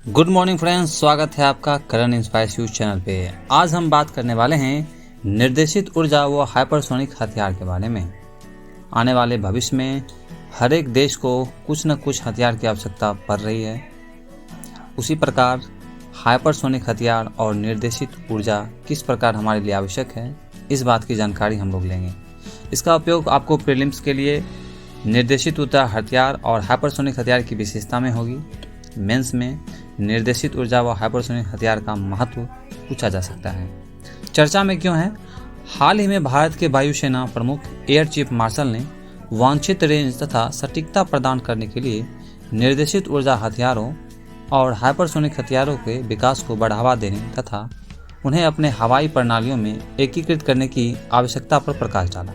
Good morning friends, स्वागत है आपका करण इंस्पायर्स न्यूज चैनल पे। आज हम बात करने वाले हैं निर्देशित ऊर्जा व हाइपरसोनिक हथियार के बारे में। आने वाले भविष्य में हर एक देश को कुछ न कुछ हथियार की आवश्यकता पड़ रही है। उसी प्रकार हाइपरसोनिक हथियार और निर्देशित ऊर्जा किस प्रकार हमारे लिए आवश्यक है, इस बात की जानकारी हम लोग लेंगे। इसका उपयोग आपको प्रीलिम्स के लिए निर्देशित ऊर्जा हथियार और हाइपरसोनिक हथियार की विशेषता में होगी। मेंस में निर्देशित ऊर्जा व हाइपरसोनिक हथियार का महत्व पूछा जा सकता है। चर्चा में क्यों है? हाल ही में भारत के वायुसेना प्रमुख एयर चीफ मार्शल ने वांछित रेंज तथा सटीकता प्रदान करने के लिए निर्देशित ऊर्जा हथियारों और हाइपरसोनिक हथियारों के विकास को बढ़ावा देने तथा उन्हें अपने हवाई प्रणालियों में एकीकृत करने की आवश्यकता पर प्रकाश डाला।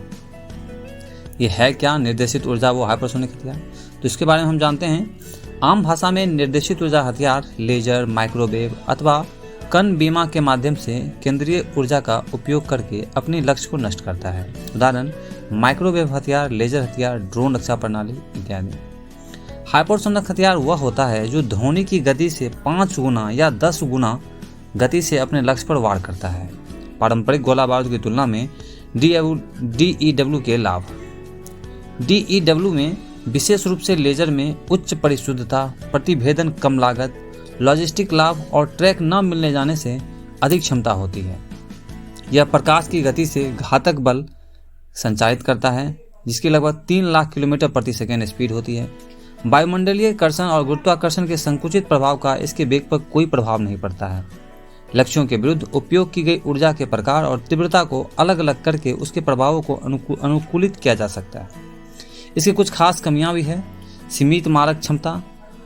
ये है क्या निर्देशित ऊर्जा व हाइपरसोनिक हथियार? तो इसके बारे में हम जानते हैं। आम भाषा में निर्देशित ऊर्जा हथियार लेजर, माइक्रोवेव अथवा कण बीमा के माध्यम से केंद्रीय ऊर्जा का उपयोग करके अपने लक्ष्य को नष्ट करता है। उदाहरण माइक्रोवेव हथियार, लेजर हथियार, ड्रोन रक्षा प्रणाली इत्यादि। हाइपरसोनिक हथियार वह होता है जो ध्वनि की गति से 5 गुना या 10 गुना गति से अपने लक्ष्य पर वार करता है। पारंपरिक गोला बारूद की तुलना में DEW के लाभ। DEW में विशेष रूप से लेजर में उच्च परिशुद्धता, प्रतिभेदन कम लागत, लॉजिस्टिक लाभ और ट्रैक न मिलने जाने से अधिक क्षमता होती है। यह प्रकाश की गति से घातक बल संचारित करता है, जिसकी लगभग 3 लाख किलोमीटर प्रति सेकेंड स्पीड होती है। वायुमंडलीय कर्षण और गुरुत्वाकर्षण के संकुचित प्रभाव का इसके वेग पर कोई प्रभाव नहीं पड़ता है। लक्ष्यों के विरुद्ध उपयोग की गई ऊर्जा के प्रकार और तीव्रता को अलग अलग करके उसके प्रभावों को अनुकूलित किया जा सकता है। इसकी कुछ खास कमियां भी है। सीमित मारक क्षमता।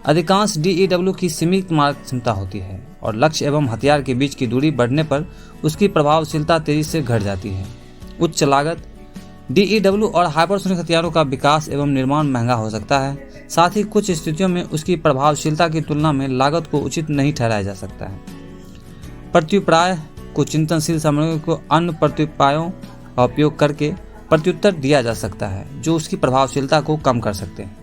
अधिकांश DEW की सीमित मारक क्षमता होती है और लक्ष्य एवं हथियार के बीच की दूरी बढ़ने पर उसकी प्रभावशीलता तेजी से घट जाती है। उच्च लागत। DEW और हाइपरसोनिक हथियारों का विकास एवं निर्माण महंगा हो सकता है। साथ ही कुछ स्थितियों में उसकी प्रभावशीलता की तुलना में लागत को उचित नहीं ठहराया जा सकता है। प्रत्युपाय को चिंतनशील सामग्रियों को अन्य प्रत्युपायों का उपयोग करके प्रत्युत्तर दिया जा सकता है, जो उसकी प्रभावशीलता को कम कर सकते हैं।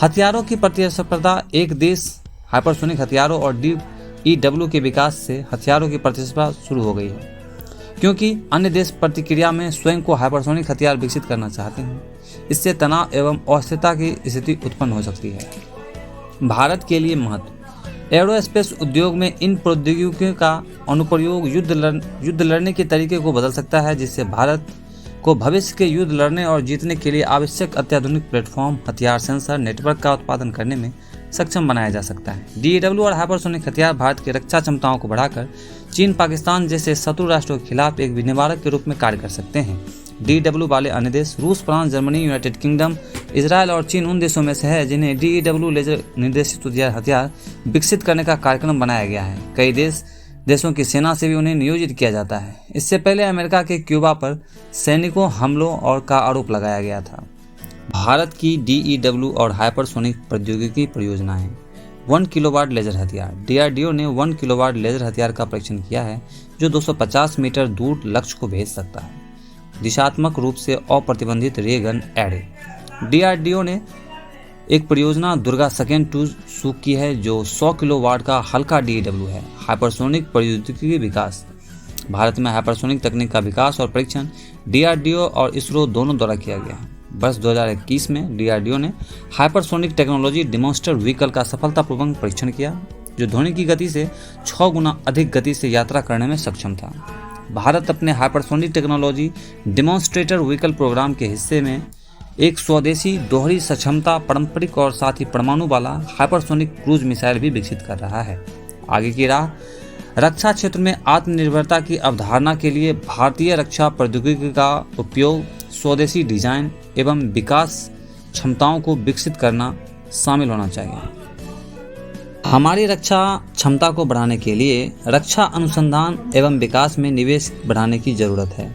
हथियारों की प्रतिस्पर्धा। एक देश हाइपरसोनिक हथियारों और DEW के विकास से हथियारों की प्रतिस्पर्धा शुरू हो गई है, क्योंकि अन्य देश प्रतिक्रिया में स्वयं को हाइपरसोनिक हथियार विकसित करना चाहते हैं। इससे तनाव एवं अस्थिरता की स्थिति उत्पन्न हो सकती है। भारत के लिए महत्व। एरोस्पेस उद्योग में इन प्रौद्योगिकियों का अनुप्रयोग युद्ध लड़ने के तरीके को बदल सकता है, जिससे भारत को भविष्य के युद्ध लड़ने और जीतने के लिए आवश्यक अत्याधुनिक प्लेटफॉर्म, हथियार, सेंसर नेटवर्क का उत्पादन करने में सक्षम बनाया जा सकता है। DEW और हाइपरसोनिक हथियार भारत की रक्षा क्षमताओं को बढ़ाकर चीन, पाकिस्तान जैसे शत्रु राष्ट्रों के खिलाफ एक निवारक के रूप में कार्य कर सकते हैं। DEW वाले अन्य देश रूस, France, Germany, United kingdom, Israel और चीन उन देशों में से है जिन्हें DEW लेजर निर्देशित हथियार विकसित करने का कार्यक्रम बनाया गया है। कई देशों की सेना से भी उन्हें नियोजित किया जाता है। इससे पहले अमेरिका के क्यूबा पर सैनिकों हमलों और का आरोप लगाया गया था। भारत की DEW और हाइपरसोनिक प्रौद्योगिकी परियोजनाएं। 1 किलोवाट लेजर हथियार। DRDO ने 1 किलोवाट लेजर हथियार का परीक्षण किया है, जो 250 मीटर दूर लक्ष्य को भेज सकता है। दिशात्मक रूप से अप्रतिबंधित रे गन एरे। DRDO ने एक परियोजना दुर्गा सेकेंड 2 शुरू की है, जो 100 किलोवाट का हल्का DEW है। हाइपरसोनिक प्रौद्योगिकी विकास। भारत में हाइपरसोनिक तकनीक का विकास और परीक्षण DRDO और इसरो दोनों द्वारा किया गया है। वर्ष 2021 में DRDO ने हाइपरसोनिक टेक्नोलॉजी डेमोन्स्ट्रेटर व्हीकल का सफलतापूर्वक परीक्षण किया, जो ध्वनि की गति से 6 गुना अधिक गति से यात्रा करने में सक्षम था। भारत अपने hypersonic technology demonstrator vehicle programme के हिस्से में एक स्वदेशी दोहरी सक्षमता, पारंपरिक और साथ ही परमाणु वाला हाइपरसोनिक क्रूज मिसाइल भी विकसित कर रहा है। आगे की राह। रक्षा क्षेत्र में आत्मनिर्भरता की अवधारणा के लिए भारतीय रक्षा प्रौद्योगिकी का उपयोग, स्वदेशी डिजाइन एवं विकास क्षमताओं को विकसित करना शामिल होना चाहिए। हमारी रक्षा क्षमता को बढ़ाने के लिए रक्षा अनुसंधान एवं विकास में निवेश बढ़ाने की जरूरत है।